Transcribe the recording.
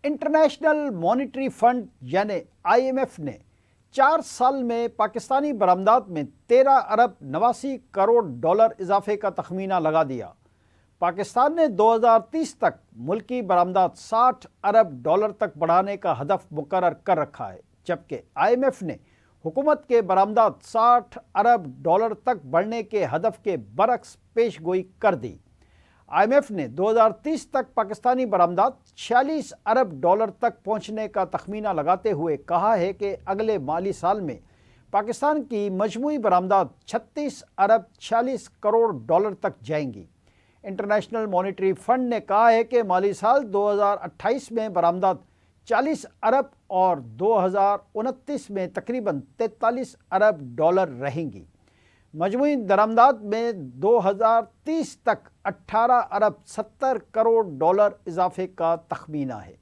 International monetary fund یعنی IMF نے 4 سال میں پاکستانی برآمدات میں 13 ارب 89 کروڑ ڈالر اضافے کا تخمینہ لگا دیا۔ پاکستان نے 2030 تک ملکی برآمدات 60 ارب ڈالر تک بڑھانے کا ہدف مقرر کر رکھا ہے، جبکہ IMF نے حکومت کے برآمدات 60 ارب ڈالر تک بڑھنے کے ہدف کے برعکس پیش گوئی کر دی۔ IMF نے 2030 تک پاکستانی برآمدات 46 ارب ڈالر تک پہنچنے کا تخمینہ لگاتے ہوئے کہا ہے کہ اگلے مالی سال میں پاکستان کی مجموعی برآمدات 36 ارب 46 کروڑ ڈالر تک جائیں گی۔ انٹرنیشنل مانیٹری فنڈ نے کہا ہے کہ مالی سال 2028 میں برآمدات 40 ارب اور 2029 میں تقریباً 43 ارب ڈالر رہیں گی۔ مجموعی درآمدات میں 2030 تک 18 ارب 70 کروڑ ڈالر اضافے کا تخمینہ ہے۔